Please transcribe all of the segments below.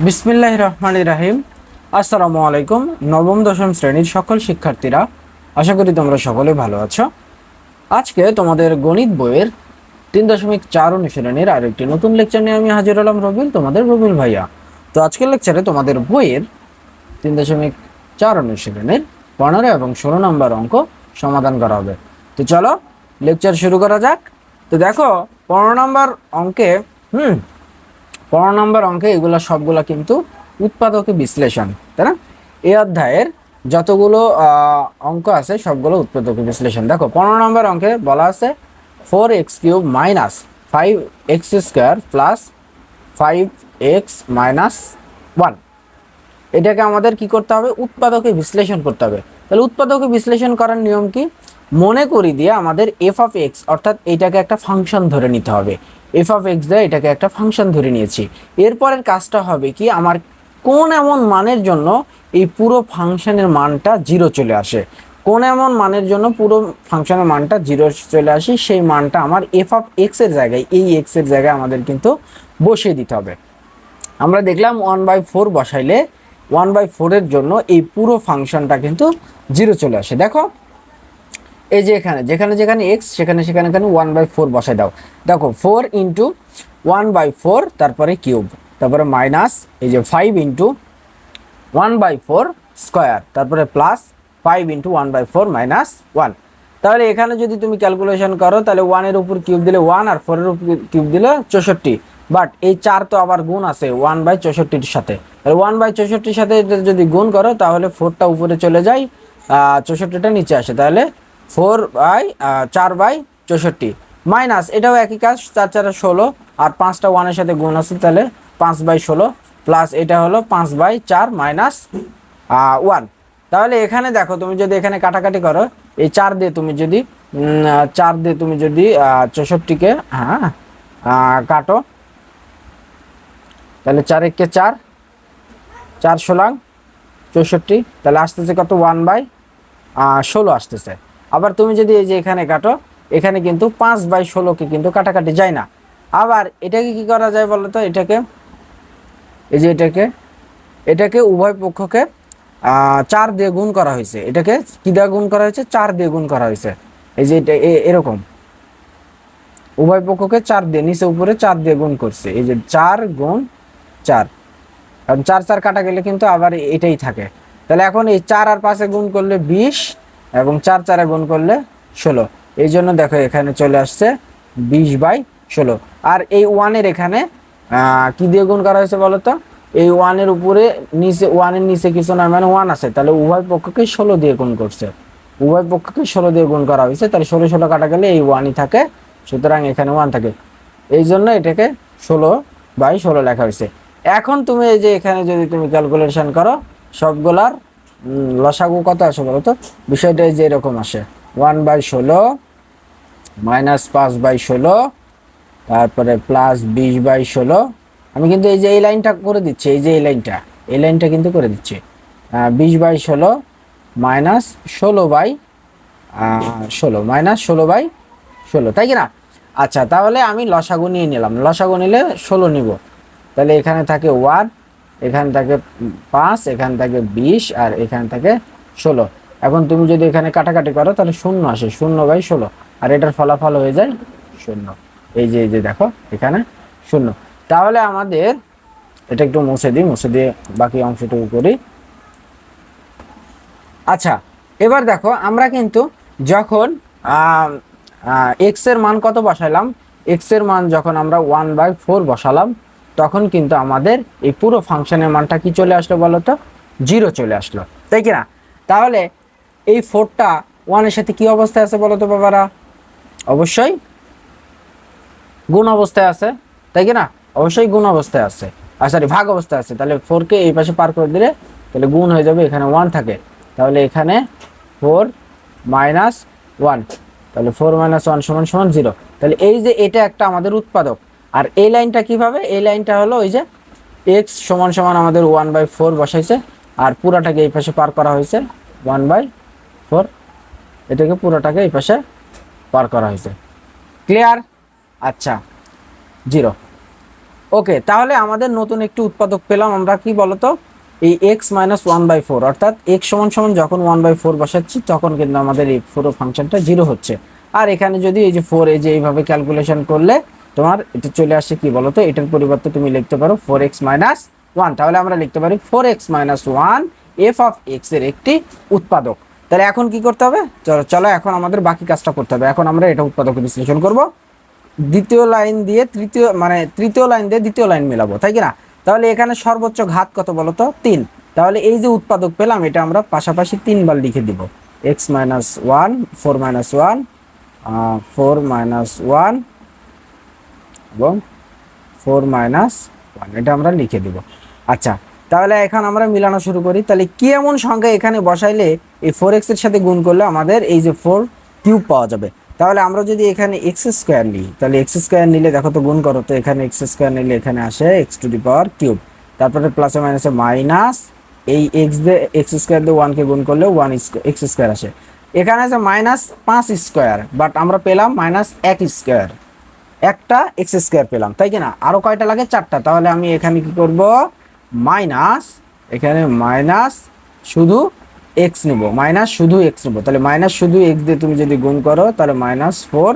বিসমিল্লাহির রহমানির রহিম। আসসালামু আলাইকুম। নবম দশম শ্রেণীর সকল শিক্ষার্থীরা, আশা করি তোমরা সকলে ভালো আছো। আজকে তোমাদের গণিত বইয়ের 3.4 অনুশীলনের আরেকটি নতুন লেকচার নিয়ে আমি হাজির হলাম, রবিল, তোমাদের রবিল ভাইয়া। তো আজকের লেকচারে তোমাদের বইয়ের 3.4 অনুশীলনের 15 এবং 16 নম্বর অঙ্ক সমাধান করা হবে। তো চলো লেকচার শুরু করা যাক। তো দেখো 15 নম্বর অঙ্কে 15 নম্বর অঙ্কে এগুলো সবগুলো কিন্তু উৎপাদক বিশ্লেষণ, তাই না? এই অধ্যায়ের যতগুলো অঙ্ক আছে সবগুলো উৎপাদক বিশ্লেষণ। দেখো 15 নম্বর অঙ্কে বলা আছে 4x³ minus 5x² plus 5x minus 1। এটাকে আমাদের কি করতে হবে? উৎপাদকে বিশ্লেষণ করতে হবে। তাহলে উৎপাদকে বিশ্লেষণ করার নিয়ম কি? মনে করি দিয়ে আমাদের f(x) অর্থাৎ এটাকে একটা ফাংশন ধরে নিতে হবে। f(x) দিয়ে এটাকে একটা ফাংশন ধরে নিয়েছি। এরপরের কাজটা হবে কি, আমার কোন এমন মানের জন্য এই পুরো ফাংশনের মানটা 0 চলে আসে, কোন এমন মানের জন্য পুরো ফাংশনের মানটা 0 চলে আসে, সেই মানটা আমার f(x) এর জায়গায়, এই x এর জায়গায় আমাদের কিন্তু বসিয়ে দিতে হবে। আমরা দেখলাম 1/4 বসাইলে 1/4 এর জন্য এই পুরো ফাংশনটা কিন্তু 0 চলে আসে। দেখো এই যে এখানে যেখানে যেখানে x সেখানে সেখানে 1/4 বসাই দাও। দেখো 4 ইন্টু 1/4, তারপরে কিউব, তারপরে মাইনাস এই যে 5 ইন্টু 1/4 স্কোয়ার, তারপরে প্লাস 5 ইন্টু 1/4 মাইনাস 1। তাহলে এখানে যদি তুমি ক্যালকুলেশন করো তাহলে 1 এর উপর কিউব দিলে 1 আর 4 এর উপর কিউব দিলে 64। বাট এই 4 তো আবার গুণ আছে 1/64 সাথে, তাহলে 1/64 সাথে যদি গুণ করো তাহলে 4টা উপরে চলে যায়, 64টা নিচে আসে, তাহলে 4/64 মাইনাস এটাও একই কাজ, 4 4 16 আর 5টা 1 এর সাথে গুণ আছে, তাহলে 5/16 প্লাস এটা হলো 5/4 মাইনাস 1। তাহলে এখানে দেখো তুমি যদি এখানে কাটাকাটি করো, এই 4 দিয়ে তুমি যদি 64কে কাটো, তাহলে 4 একে 4, 4 16 64, তাহলে আসতেছে কত? 1/16 আসতেছে। আবার তুমি যদি এই যে এখানে কাটো, এখানে কিন্তু 5/16কে কিন্তু কাটাকাটি যায় না। আবার এটাকে কি করা যায় বলো তো? এটাকে এই যে এটাকে উভয় পক্ষকে 4 দিয়ে গুণ করা হয়েছে। এটাকে কি দিয়ে গুণ করা হয়েছে? 4 দিয়ে গুণ করা হয়েছে। এই যে এটা এরকম উভয় পক্ষকে 4 দিয়ে, নিচে উপরে 4 দিয়ে গুণ করছে। এই যে 4 গুণ 4, কারণ 4 4 কাটা গেলে কিন্তু আবার এটাই থাকে। তাহলে এখন এই 4 আর 5 গুণ করলে 20 এবং 4 4 গুণ করলে 16। এই জন্য দেখো এখানে চলে আসছে 20/16। আর এই 1 এর এখানে কি দিয়ে গুণ করা হয়েছে বলো তো? এই 1 এর উপরে নিচে 1 এর নিচে কিছু না, মানে 1 আছে, তাহলে উভয় পক্ষকে 16 দিয়ে গুণ করছে। উভয় পক্ষকে 16 দিয়ে গুণ করা হয়েছে, তাহলে 16 16 কাটা গেলে এই 1ই থাকে, সুতরাং এখানে 1 থাকে। এই জন্য এটাকে 16/16 লেখা হয়েছে। এখন তুমি এই যে এখানে যদি তুমি ক্যালকুলেশন করো সবগুলার লসাগু কত আসে বলো তো? বিষয়টা এই যে এরকম আসে, 1/16 মাইনাস 5/16, তারপরে প্লাস 20/16। আমি কিন্তু এই যে এই লাইনটা করে দিচ্ছি, এই যে এই লাইনটা কিন্তু করে দিচ্ছি, 20/16 মাইনাস 16/16 মাইনাস 16/16, তাই কি না? আচ্ছা, তাহলে আমি লসাগু নিয়ে নিলাম, লসাগু নিলে 16 নিব। তাহলে এখানে থাকে 1, এখানে থাকে 5, এখানে থাকে 20 আর এখানে থাকে 16। এখন তুমি যদি এখানে কাটাকাটি করো তাহলে 0 আসে, 0/16, আর এটার ফলাফল হয়ে যায় 0। এই যে দেখো এখানে 0। তাহলে আমাদের এটা একটু মুছে দিয়ে বাকি অংশটুকু করি। আচ্ছা, এবার দেখো আমরা কিন্তু যখন x এর মান কত বসাইলাম, x এর মান যখন আমরা 1/4 বসালাম, তখন কিন্তু আমাদের এই পুরো ফাংশনের মানটা কি চলে আসলো বলো তো? 0 চলে আসলো, তাই কি না? তাহলে এই 4টা 1 এর সাথে কি অবস্থায় আছে বলো তো বাবারা? অবশ্যই গুণ অবস্থায় আছে, তাই কি না? অবশ্যই গুণ অবস্থায় আছে, সরি ভাগ অবস্থায় আছে। তাহলে 4কে এই পাশে পার করে দিলে তাহলে গুণ হয়ে যাবে, এখানে 1 থাকে, তাহলে এখানে 4 মাইনাস 1, তাহলে 4 মাইনাস 1 সমান সমান 0। তাহলে এই যে এটা একটা আমাদের উৎপাদক। আর এই লাইনটা কিভাবে? এই লাইনটা হলো ওই যে x সমান সমান আমাদের 1/4 বসাইছে, আর পুরাটাকে এই পাশে পার করা হয়েছে 1/4, এটাকে পুরোটাকে এই পাশে পার করা হয়েছে। ক্লিয়ার? আচ্ছা, 0। ওকে, তাহলে আমাদের নতুন একটি উৎপাদক পেলাম আমরা, কি বলতো, এই x minus one by four, অর্থাৎ এক্স সমান সমান যখন ওয়ান বাই ফোর বসাচ্ছি তখন কিন্তু আমাদের এই পুরো ফাংশনটা জিরো হচ্ছে। আর এখানে যদি এই যে ফোর, এই যে এইভাবে ক্যালকুলেশন করলে তোমার এটা চলে আসে, কি বলতো, এটার পরিবর্তে তুমি লিখতে পারো ফোর এক্স মাইনাস ওয়ান। তাহলে আমরা লিখতে পারি four x minus one F of x এর একটি উৎপাদক। তাহলে এখন কি করতে হবে, চলো চলো এখন আমাদের বাকি কাজটা করতে হবে। এখন আমরা এটা উৎপাদক বিশ্লেষণ করব, দ্বিতীয় লাইন দিয়ে তৃতীয়, মানে তৃতীয় লাইন দিয়ে দ্বিতীয় লাইন মেলাবো, তাই কি না? তাহলে এখানে সর্বোচ্চ ঘাত কত বলো তো, 3। তাহলে এই যে উৎপাদক পেলাম এটা আমরা পাশাপাশি 3 বার লিখে দিব, x minus one, four minus one, four minus one এবং ফোর মাইনাস ওয়ান, এটা আমরা লিখে দিব। আচ্ছা, তাহলে এখন আমরা মিলানো শুরু করি। তাহলে কি এমন সংখ্যা এখানে বসাইলে এই ফোর এক্স এর সাথে গুণ করলে আমাদের এই যে ফোর কিউব পাওয়া যাবে? তাহলে আমরা যদি এখানে এক্স স্কোয়ার নিই, তাহলে এক্স স্কোয়ার নিলে দেখো তো গুণ করো তো, এখানে এক্স স্কোয়ার নিলে এখানে আসে x to the power cube, তারপরে প্লাসে মাইনাসে মাইনাস, এই এক্স দিয়ে এক্স স্কোয়ার দিয়ে ওয়ানকে গুণ করলে ওয়ান এক্স স্কোয়ার আসে। এখানে আছে মাইনাস 5 স্কোয়ার, বাট আমরা পেলাম মাইনাস 1 স্কোয়ার, একটা এক্স স্কোয়ার পেলাম, তাই কি না? আরো কয়টা লাগে, 4টা। তাহলে আমি এখানে কি করব, মাইনাস, এখানে মাইনাস শুধু এক্স নেব, মাইনাস শুধু এক্স নেব। তাহলে মাইনাস শুধু এক্স দিয়ে তুমি যদি গুণ করো তাহলে মাইনাস ফোর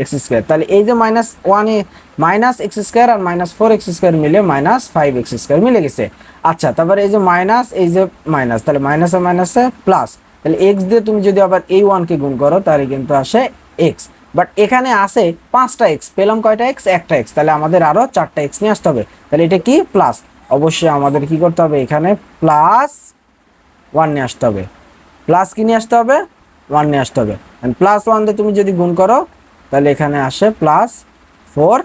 এক্স স্কোয়ার। তাহলে এই যে মাইনাস ওয়ানে মাইনাস এক্স স্কোয়ার আর মাইনাস ফোর এক্স স্কোয়ার মিলে মাইনাস ফাইভ এক্স স্কোয়ার মিলে গেছে। আচ্ছা, তারপরে এই যে মাইনাস, এই যে মাইনাস, তাহলে মাইনাসে মাইনাসে প্লাস, তাহলে এক্স দিয়ে তুমি যদি আবার এই ওয়ানকে গুণ করো তাহলে কিন্তু আসে এক্স। বাট এখানে আসে 5টা এক্স, পেলাম কয়টা এক্স, একটা এক্স। তাহলে আমাদের আরো 4টা এক্স নিয়ে আসতে হবে। তাহলে এটা কি প্লাস, অবশ্যই আমাদের কি করতে হবে, এখানে প্লাস ওয়ান নিয়ে আসতে হবে। প্লাস কি নিয়ে আসতে হবে, ওয়ান নিয়ে আসতে হবে। প্লাস ওয়ান দিয়ে তুমি যদি গুণ করো তাহলে এখানে আসে প্লাস ফোর,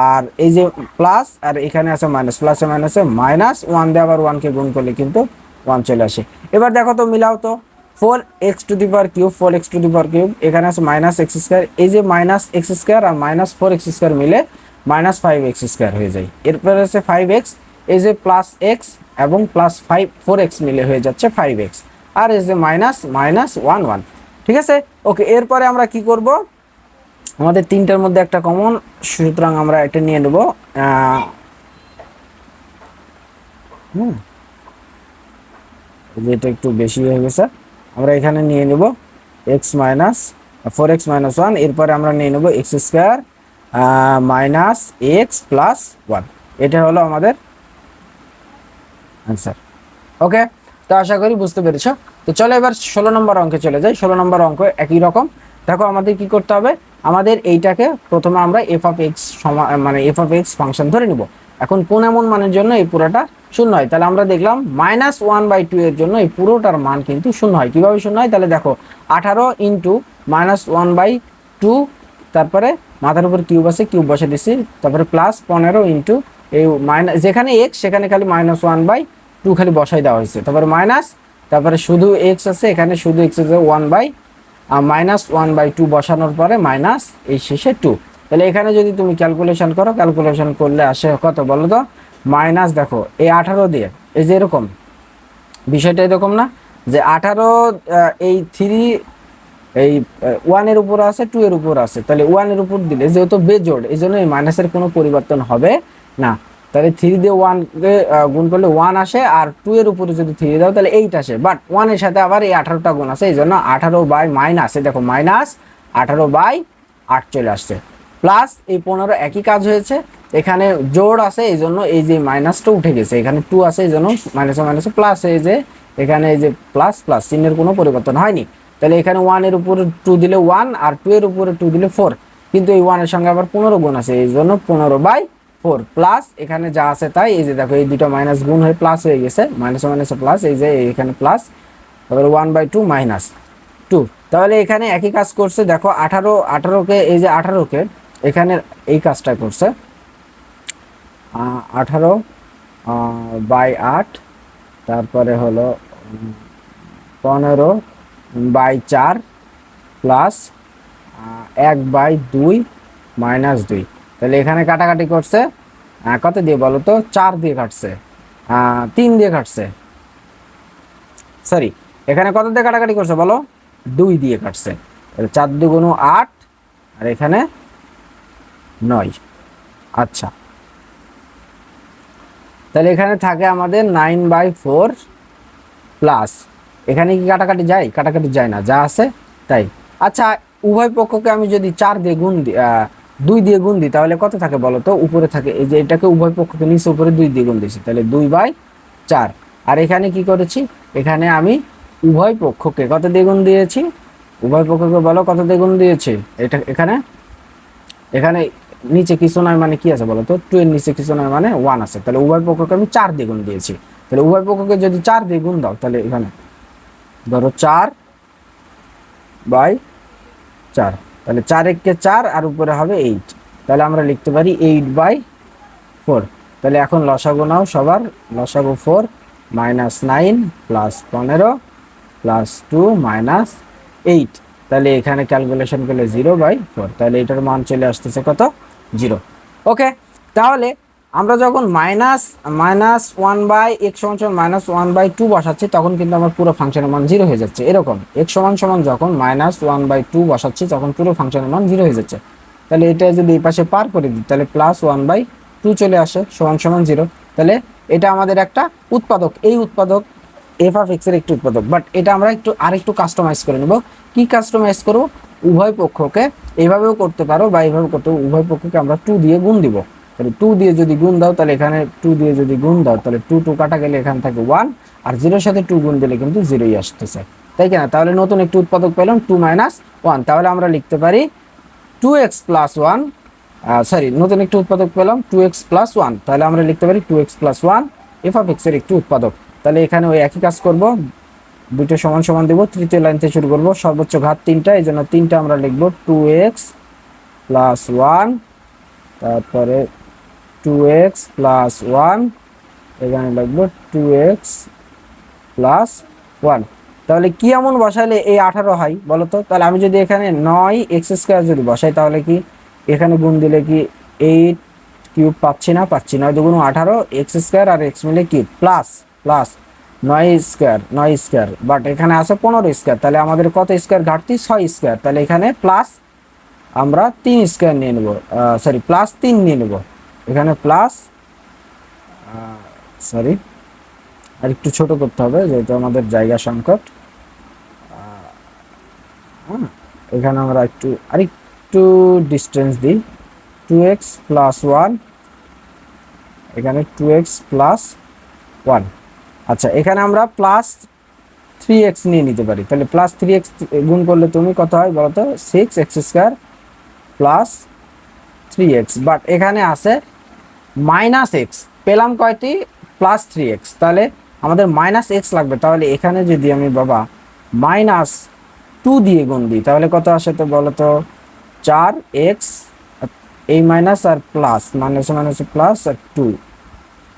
আর এই যে প্লাস, আর এখানে আছে মাইনাস, প্লাসে মাইনাসে মাইনাস, ওয়ান দিয়ে আবার ওয়ানকে গুণ করলে কিন্তু ওয়ান চলে আসে। এবার দেখো তো, মিলাও তো, four x to the power cube, four x to the power cube, এখানে আছে মাইনাস এক্স স্কোয়ার, এই যে মাইনাস এক্স স্কোয়ার আর মাইনাস ফোর এক্স স্কোয়ার মিলে মাইনাস ফাইভ এক্স স্কোয়ার হয়ে যায়। এরপরে আছে ফাইভ এক্স, এই যে প্লাস এক্স এবং প্লাস ফাইভ ফোর এক্স মিলে হয়ে যাচ্ছে ফাইভ এক্স, আর এই যে মাইনাস মাইনাস ওয়ান ওয়ান। ঠিক আছে, ওকে। এরপরে আমরা কি করব, আমাদের তিনটার মধ্যে একটা কমন, সুতরাং আমরা এটা নিয়ে নেব, যেটা একটু বেশি হয়ে গেছে, আমরা এখানে নিয়ে নেব x minus four x minus one, এরপরে আমরা নিয়ে নেব x square minus x plus one. এটা হলো আমাদের অ্যান্সার। ওকে, তো আশা করি বুঝতে পেরেছ। তো চলো এবার 16 নম্বর অঙ্কে চলে যাই। 16 নম্বর অঙ্ক একই রকম। দেখো আমাদের কি করতে হবে, আমাদের এইটাকে প্রথমে আমরা এফ অফ এক্স মানে এফ অফ এক্স ফাংশন ধরে নিব। এখন কোন এমন মানের জন্য এই পুরোটা শূন্য হয়, তাহলে আমরা দেখলাম মাইনাস ওয়ান বাই টু এর জন্য এই পুরোটার মান কিন্তু শূন্য হয়। কিভাবে শূন্য হয়, তাহলে দেখো 18 into minus one by two, তারপরে মাথার উপর কিউব আছে, কিউব বসে দিছি, তারপরে প্লাস 15 ইন্টু এই মাইনাস, যেখানে এক্স সেখানে খালি মাইনাস ওয়ান বাই টু খালি বসাই দেওয়া হয়েছে, তারপরে মাইনাস, তারপরে শুধু এক্স আছে, এখানে শুধু এক্স আছে one by minus one by two বসানোর পরে মাইনাস এই শেষে টু। তাহলে এখানে যদি তুমি ক্যালকুলেশন করো, ক্যালকুলেশন করলে আসে কত বলো তো, মাইনাস, দেখো এই 18 দিয়ে, এই যে এরকম বিষয়টা এরকম না, যে 18 এই থ্রি এই ওয়ানের উপর আছে, টু এর উপর আছে, তাহলে ওয়ানের উপর দিলে যেহেতু বেজোড় এই জন্য এই মাইনাসের কোনো পরিবর্তন হবে না। তাহলে থ্রি দিয়ে ওয়ানকে গুণ করলে ওয়ান আসে, আর টু এর উপরে যদি থ্রি দাও তাহলে এইট আসে, বাট ওয়ানের সাথে আবার এই 18টা গুণ আছে, এই জন্য 18 বাই মাইনাস, দেখো মাইনাস 18 বাই 8 চলে আসছে, প্লাস এই 15 একই কাজ হয়েছে, এখানে জোড় আছে এই জন্য এই যে মাইনাসটা উঠে গেছে, এখানে টু আছে এই জন্য মাইনাসে মাইনাসে প্লাস, এই যে এখানে এই যে প্লাস প্লাস চিহ্নের কোনো পরিবর্তন হয়নি। তাহলে এখানে ওয়ানের উপরে টু দিলে ওয়ান, আর টু এর উপরে টু দিলে ফোর, কিন্তু এই ওয়ানের সঙ্গে আবার 15 গুণ আছে, এই জন্য 15 বাই ফোর, প্লাস এখানে যা আছে তাই, এই যে দেখো এই দুটো মাইনাস গুণ হয়ে প্লাস হয়ে গেছে, মাইনাসে মাইনাসে প্লাস, এই যে এখানে প্লাস, তারপরে one by two minus two. তাহলে এখানে একই কাজ করছে, দেখো 18কে এই যে 18কে এখানে এই কাজটা করছে, 18 বাই 8, তারপরে হলো 15 বাই 4 প্লাস 1 বাই 2 মাইনাস 2। তাহলে এখানে কাটাকাটি করছে কত দিয়ে বলো তো, 4 দিয়ে কাটছে, 3 দিয়ে কাটছে, সরি এখানে কত দিয়ে কাটাকাটি করছে বলো, 2 দিয়ে কাটছে। তাহলে 4 দুগুণ 8, আর এখানে 9। আচ্ছা, তাহলে এখানে থাকে আমাদের 9/4 প্লাস, এখানে কি কাটাকাটি যায়? কাটাকাটি যায় না, যা আছে তাই। আচ্ছা, উভয় পক্ষকে আমি যদি 4 দিয়ে গুণ দিই, 2 দিয়ে গুণ দিই, তাহলে কত থাকে বলো তো? উপরে থাকে, এই যে এটাকে উভয় পক্ষকে নিচে উপরে 2 দিয়ে গুণ দিয়েছি, তাহলে 2/4। আর এখানে কি করেছি? এখানে আমি উভয় পক্ষকে কত দিয়ে গুণ দিয়েছি? উভয় পক্ষকে বলো কত দিয়ে গুণ দিয়েছি? এটা এখানে, এখানে নিচে কিছু নয় মানে কি আছে বলো তো? 2 এর নিচে কিছু নয় মানে 1 আছে, তাহলে উভয় পক্ষকে আমি 4 দিয়ে গুণ দিয়েছি। তাহলে উভয় পক্ষকে যদি 4 দিয়ে গুণ দাও, তাহলে এখানে ধরো 4/4, তাহলে 4 একে 4 আর উপরে হবে 8, তাহলে আমরা লিখতে পারি 8/4। তাহলে এখন লসাগু নাও সবার, লসাগু 4 -9 প্লাস 15 প্লাস 2 মাইনাস 8, তাহলে এখানে ক্যালকুলেশন করলে 0/4, তাহলে এটার মান চলে আসতেছে কত? 0। ওকে, তাহলে আমরা যখন -1/x=-1/2 বসাচ্ছি, তখন কিন্তু আমার পুরো ফাংশনের মান 0 হয়ে যাচ্ছে। এরকম x সমান যখন -1/2 বসাচ্ছি, তখন পুরো ফাংশনের মান 0 হয়ে যাচ্ছে। তাহলে এটা যদি এই পাশে পার করে দিই, তাহলে +1/2 চলে আসে সমান 0। তাহলে এটা আমাদের একটা উৎপাদক, এই উৎপাদক f(x) এর একটি উৎপাদক। বাট এটা আমরা আরেকটু কাস্টমাইজ করে নেব। কি কাস্টমাইজ করব? উভয় পক্ষকে এইভাবেও করতে পারো বা এইভাবে করতে, উভয় পক্ষকে আমরা 2 দিয়ে গুণ দিব। তাহলে 2 দিয়ে যদি গুণ দাও, তাহলে এখানে 2 দিয়ে যদি গুণ দাও, তাহলে 2 কাটা গেলে এখান থেকে 1, আর 0 সাথে 2 গুণ দিলে কিন্তু 0ই আসতেছে, তাই কিনা? তাহলে নতুন একটি উৎপাদক পেলাম 2 - 1, তাহলে আমরা লিখতে পারি 2x + 1, সরি, নতুন একটি উৎপাদক পেলাম 2x + 1, তাহলে আমরা লিখতে পারি 2x + 1 f(x) এর একটি উৎপাদক। তাহলে এখানে ওই একই কাজ করব, দুটো সমান সমান দেব, তৃতীয় লাইন থেকে শুরু করব, সর্বোচ্চ ঘাত 3টা, এই জন্য 3টা আমরা লিখব 2x + 1, তারপরে 2x + 1, এখানে লিখব 2x + 1। তাহলে কি এমন বসাইলে এই 18 হয় বলো তো? তাহলে আমি যদি এখানে 9x² যদি বসাই, তাহলে কি এখানে গুণ দিলে কি 8³ পাচ্ছি না? পাচ্ছি। 9 × 2 = 18, x² আর x মিলে কি প্লাস প্লাস 9² বাট এখানে আছে 15², তাহলে আমাদের কত স্কয়ার ঘাটতি? 6², তাহলে এখানে প্লাস আমরা 3² নিয়ে নেব, সরি +3 নিয়ে নেব, এখানে প্লাস, সরি আর একটু ছোট করতে হবে যেহেতু আমাদের জায়গা সংকট। এখানে আমরা আরেকটু ডিস্টেন্স দিই, 2x + 1, এখানে 2x + 1। আচ্ছা, এখানে আমরা +3x নিয়ে নিতে পারি, তাহলে +3x গুণ করলে তুমি কত হয় বলো তো? 6x² + 3x, বাট এখানে আছে -x, পেলাম কয়টি? +3x, তাহলে আমাদের -x লাগবে। তাহলে এখানে যদি আমি বাবা -2 দিয়ে গুণ দিই, তাহলে কত আসে তো বলো তো? 4x, এই মাইনাস আর প্লাস, মাইনাসে মাইনাসে প্লাস আর 2।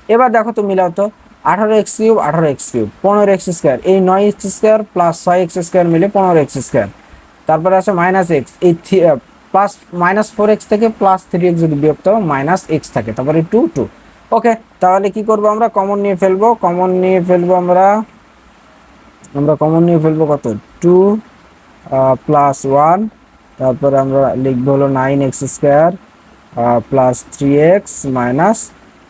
এবার দেখো তো মিলাও তো, 18x³ 18x³, 15x², এই 9x² + 6x² মিলে 15x², তারপরে আছে -x, এই প্লাস -4x থেকে +3x যদি বিয়োগ দাও -x থাকে, তারপরে 2 2। ওকে, তাহলে কি করব? আমরা কমন নিয়ে ফেলবো, আমরা কমন নিয়ে ফেলবো কত? 2 + 1, তারপরে আমরা লিখবো হলো 9x² + 3x -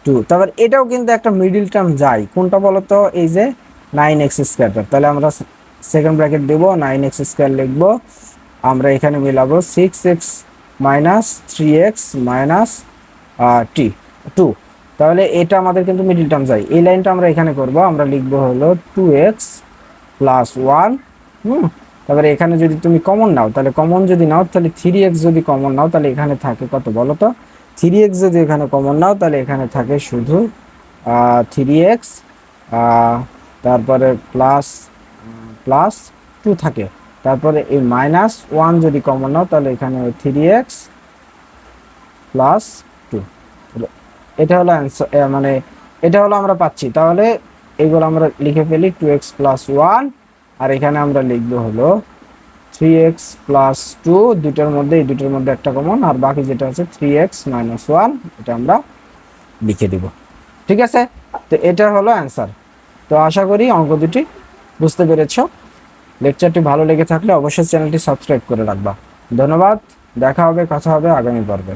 2। তারপর এটাও কিন্তু একটা মিডল টার্ম যায়, কোনটা বলো তো? এই যে 9x², তাহলে আমরা সেকেন্ড ব্র্যাকেট দেব, 9x² লিখবো, আমরা এখানে মিলাবো 6x - 3x - 2, তাহলে এটা আমাদের কিন্তু মিডল টার্ম যায়। এই লাইনটা আমরা এখানে করব, আমরা লিখবো হলো 2x + 1, তারপরে এখানে যদি তুমি কমন নাও, তাহলে কমন যদি নাও, তাহলে 3x যদি কমন নাও, তাহলে এখানে থাকে কত বলো তো? 3x যদি এখানে কমন নাও, তাহলে এখানে থাকে শুধু 3x, তারপরে প্লাস 2 থাকে, তারপরে এই -1 যদি কমন নাও, তাহলে এখানে 3x + 2। এটা হলো অ্যান্সার, মানে এটা হলো আমরা পাচ্ছি। তাহলে এইগুলো আমরা লিখে ফেলি, 2x + 1, আর এখানে আমরা লিখবো হলো 3x + 2, এই দুটোর মধ্যে একটা কমন, আর বাকি যেটা আছে 3x - 1, এটা আমরা লিখে দিব। ঠিক আছে, তো এটা হলো অ্যান্সার। তো আশা করি অঙ্ক দুটি বুঝতে পেরেছো। লেকচারটি ভালো লেগে থাকলে অবশ্যই চ্যানেলটি সাবস্ক্রাইব করে রাখবা। ধন্যবাদ, দেখা হবে, কথা হবে আগামী পর্বে।